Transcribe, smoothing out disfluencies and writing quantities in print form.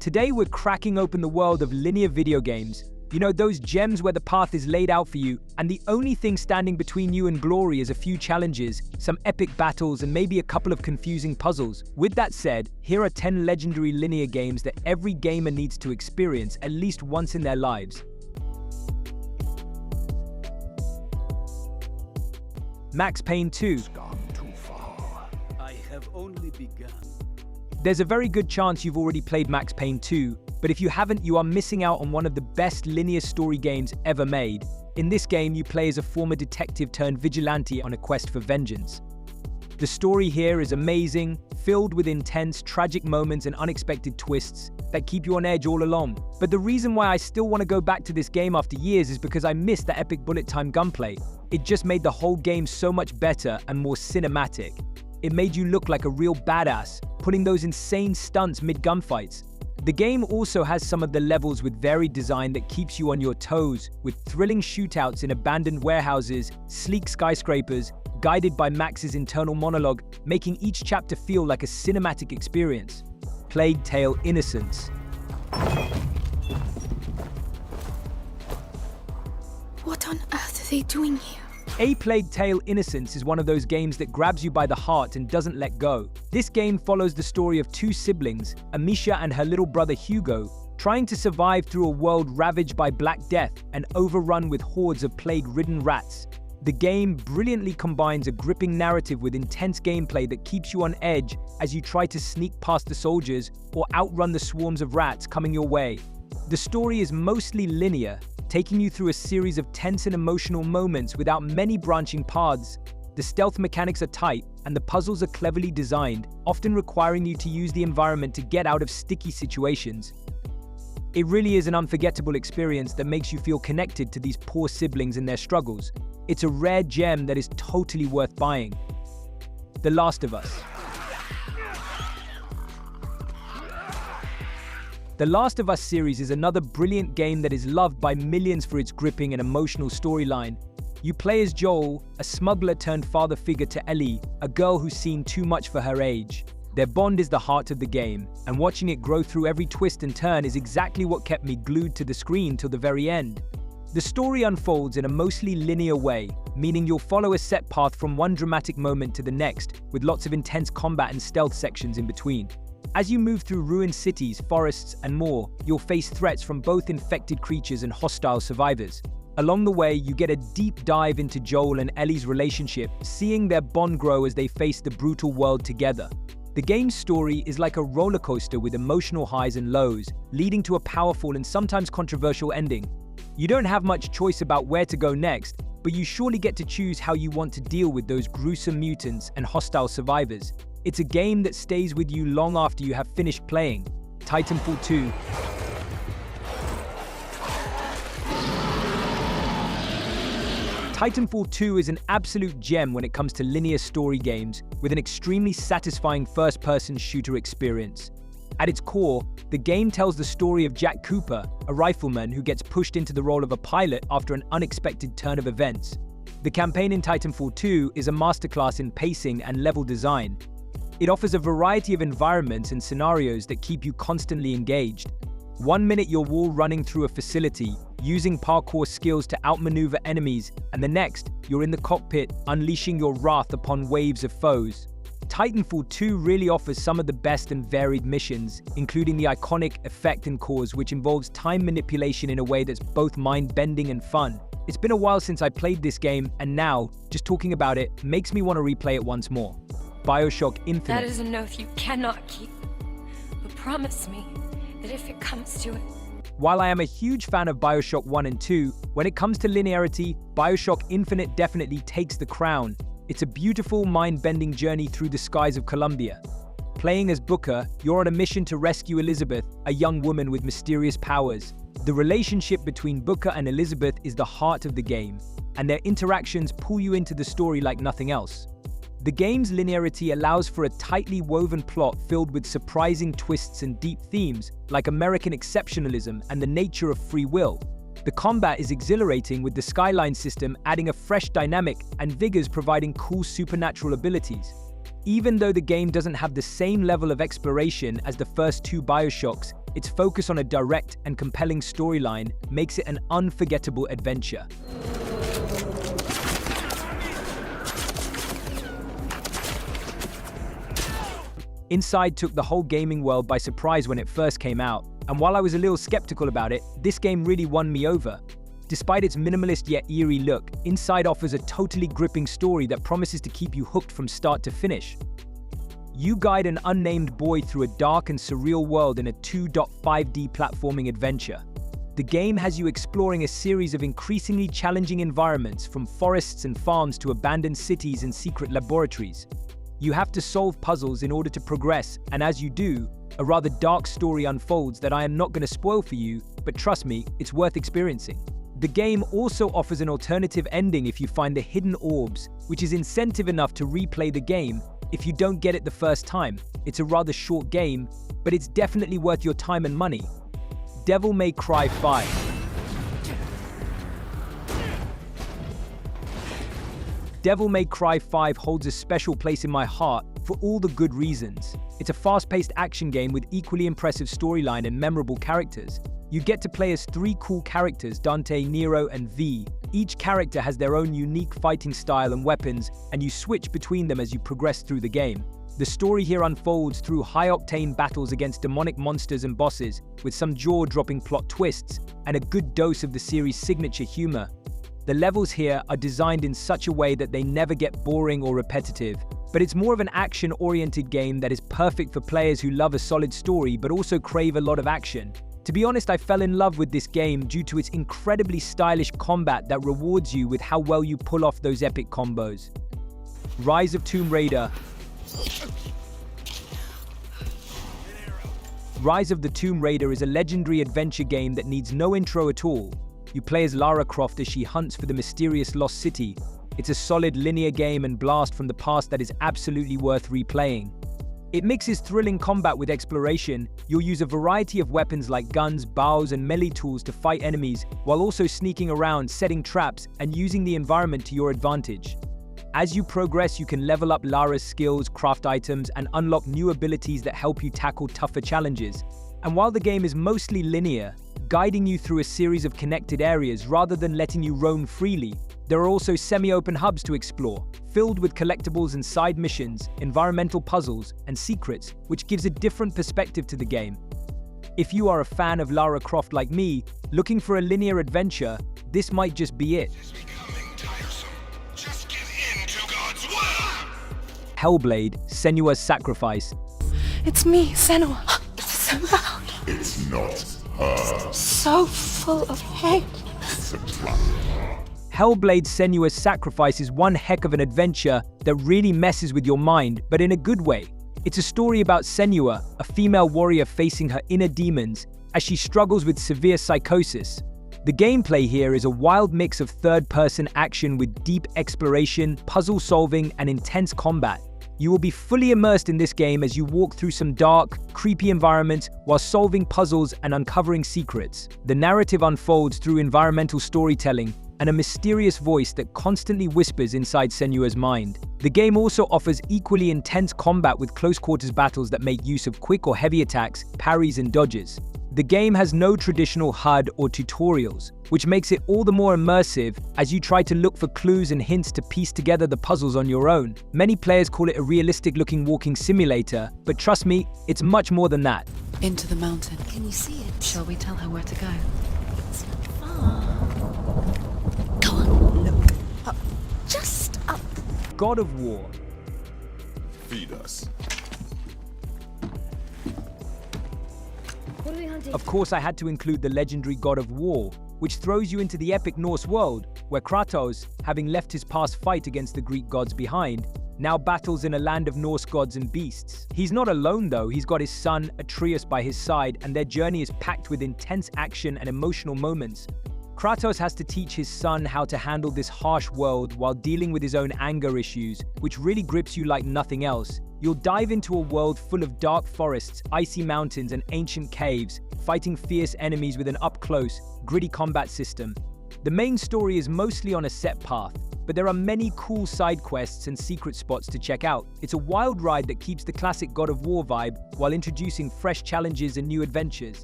Today we're cracking open the world of linear video games. You know, those gems where the path is laid out for you, and the only thing standing between you and glory is a few challenges, some epic battles, and maybe a couple of confusing puzzles. With that said, here are 10 legendary linear games that every gamer needs to experience at least once in their lives. Max Payne 2. Gone too far. I have only begun. There's a very good chance you've already played Max Payne 2, but if you haven't, you are missing out on one of the best linear story games ever made. In this game, you play as a former detective turned vigilante on a quest for vengeance. The story here is amazing, filled with intense, tragic moments and unexpected twists that keep you on edge all along. But the reason why I still want to go back to this game after years is because I missed the epic bullet time gunplay. It just made the whole game so much better and more cinematic. It made you look like a real badass, pulling those insane stunts mid-gunfights. The game also has some of the levels with varied design that keeps you on your toes, with thrilling shootouts in abandoned warehouses, sleek skyscrapers, guided by Max's internal monologue, making each chapter feel like a cinematic experience. Plague Tale: Innocence. What on earth are they doing here? A Plague Tale: Innocence is one of those games that grabs you by the heart and doesn't let go. This game follows the story of two siblings, Amisha and her little brother Hugo, trying to survive through a world ravaged by Black Death and overrun with hordes of plague-ridden rats. The game brilliantly combines a gripping narrative with intense gameplay that keeps you on edge as you try to sneak past the soldiers or outrun the swarms of rats coming your way. The story is mostly linear, taking you through a series of tense and emotional moments without many branching paths. The stealth mechanics are tight, and the puzzles are cleverly designed, often requiring you to use the environment to get out of sticky situations. It really is an unforgettable experience that makes you feel connected to these poor siblings and their struggles. It's a rare gem that is totally worth buying. The Last of Us. The Last of Us series is another brilliant game that is loved by millions for its gripping and emotional storyline. You play as Joel, a smuggler turned father figure to Ellie, a girl who's seen too much for her age. Their bond is the heart of the game, and watching it grow through every twist and turn is exactly what kept me glued to the screen till the very end. The story unfolds in a mostly linear way, meaning you'll follow a set path from one dramatic moment to the next, with lots of intense combat and stealth sections in between. As you move through ruined cities, forests, and more, you'll face threats from both infected creatures and hostile survivors. Along the way, you get a deep dive into Joel and Ellie's relationship, seeing their bond grow as they face the brutal world together. The game's story is like a roller coaster with emotional highs and lows, leading to a powerful and sometimes controversial ending. You don't have much choice about where to go next, but you surely get to choose how you want to deal with those gruesome mutants and hostile survivors. It's a game that stays with you long after you have finished playing. Titanfall 2. Titanfall 2 is an absolute gem when it comes to linear story games, with an extremely satisfying first-person shooter experience. At its core, the game tells the story of Jack Cooper, a rifleman who gets pushed into the role of a pilot after an unexpected turn of events. The campaign in Titanfall 2 is a masterclass in pacing and level design. It offers a variety of environments and scenarios that keep you constantly engaged. One minute you're wall running through a facility, using parkour skills to outmaneuver enemies, and the next, you're in the cockpit, unleashing your wrath upon waves of foes. Titanfall 2 really offers some of the best and varied missions, including the iconic Effect and Cause, which involves time manipulation in a way that's both mind-bending and fun. It's been a while since I played this game, and now, just talking about it, makes me want to replay it once more. Bioshock Infinite. That is an oath you cannot keep. But promise me that if it comes to it... While I am a huge fan of Bioshock 1 and 2, when it comes to linearity, Bioshock Infinite definitely takes the crown. It's a beautiful, mind-bending journey through the skies of Columbia. Playing as Booker, you're on a mission to rescue Elizabeth, a young woman with mysterious powers. The relationship between Booker and Elizabeth is the heart of the game, and their interactions pull you into the story like nothing else. The game's linearity allows for a tightly woven plot filled with surprising twists and deep themes, like American exceptionalism and the nature of free will. The combat is exhilarating, with the Skyline system adding a fresh dynamic and Vigors providing cool supernatural abilities. Even though the game doesn't have the same level of exploration as the first two Bioshocks, Its focus on a direct and compelling storyline makes it an unforgettable adventure. Inside took the whole gaming world by surprise when it first came out, and while I was a little skeptical about it, this game really won me over. Despite its minimalist yet eerie look, Inside offers a totally gripping story that promises to keep you hooked from start to finish. You guide an unnamed boy through a dark and surreal world in a 2.5D platforming adventure. The game has you exploring a series of increasingly challenging environments, from forests and farms to abandoned cities and secret laboratories. You have to solve puzzles in order to progress, and as you do, a rather dark story unfolds that I am not going to spoil for you, but trust me, it's worth experiencing. The game also offers an alternative ending if you find the hidden orbs, which is incentive enough to replay the game if you don't get it the first time. It's a rather short game, but it's definitely worth your time and money. Devil May Cry 5. Devil May Cry 5 holds a special place in my heart for all the good reasons. It's a fast-paced action game with equally impressive storyline and memorable characters. You get to play as 3 cool characters, Dante, Nero, and V. Each character has their own unique fighting style and weapons, and you switch between them as you progress through the game. The story here unfolds through high-octane battles against demonic monsters and bosses, with some jaw-dropping plot twists and a good dose of the series' signature humor. The levels here are designed in such a way that they never get boring or repetitive, but it's more of an action-oriented game that is perfect for players who love a solid story but also crave a lot of action. To be honest, I fell in love with this game due to its incredibly stylish combat that rewards you with how well you pull off those epic combos. Rise of Tomb Raider. Rise of the Tomb Raider is a legendary adventure game that needs no intro at all. You play as Lara Croft as she hunts for the mysterious lost city. It's a solid linear game and blast from the past that is absolutely worth replaying. It mixes thrilling combat with exploration. You'll use a variety of weapons like guns, bows, and melee tools to fight enemies, while also sneaking around, setting traps, and using the environment to your advantage. As you progress, you can level up Lara's skills, craft items, and unlock new abilities that help you tackle tougher challenges. And while the game is mostly linear, guiding you through a series of connected areas rather than letting you roam freely, there are also semi-open hubs to explore, filled with collectibles and side missions, environmental puzzles, and secrets, which gives a different perspective to the game. If you are a fan of Lara Croft like me, looking for a linear adventure, this might just be it. Just get into God's will. Hellblade, Senua's Sacrifice. It's me, Senua. It's so loud. It's not her. So full of hate. It's a trap. Hellblade Senua's Sacrifice is one heck of an adventure that really messes with your mind, but in a good way. It's a story about Senua, a female warrior facing her inner demons as she struggles with severe psychosis. The gameplay here is a wild mix of third-person action with deep exploration, puzzle solving, and intense combat. You will be fully immersed in this game as you walk through some dark, creepy environments while solving puzzles and uncovering secrets. The narrative unfolds through environmental storytelling and a mysterious voice that constantly whispers inside Senua's mind. The game also offers equally intense combat with close-quarters battles that make use of quick or heavy attacks, parries, and dodges. The game has no traditional HUD or tutorials, which makes it all the more immersive as you try to look for clues and hints to piece together the puzzles on your own. Many players call it a realistic-looking walking simulator, but trust me, it's much more than that. Into the mountain. Can you see it? Shall we tell her where to go? It's not far. Go on, look. Up. Just up. God of War. Feed us. What are we hunting? Of course, I had to include the legendary God of War, which throws you into the epic Norse world, where Kratos, having left his past fight against the Greek gods behind, now battles in a land of Norse gods and beasts. He's not alone though, he's got his son, Atreus, by his side, and their journey is packed with intense action and emotional moments. Kratos has to teach his son how to handle this harsh world while dealing with his own anger issues, which really grips you like nothing else. You'll dive into a world full of dark forests, icy mountains, and ancient caves, fighting fierce enemies with an up-close, gritty combat system. The main story is mostly on a set path, but there are many cool side quests and secret spots to check out. It's a wild ride that keeps the classic God of War vibe while introducing fresh challenges and new adventures.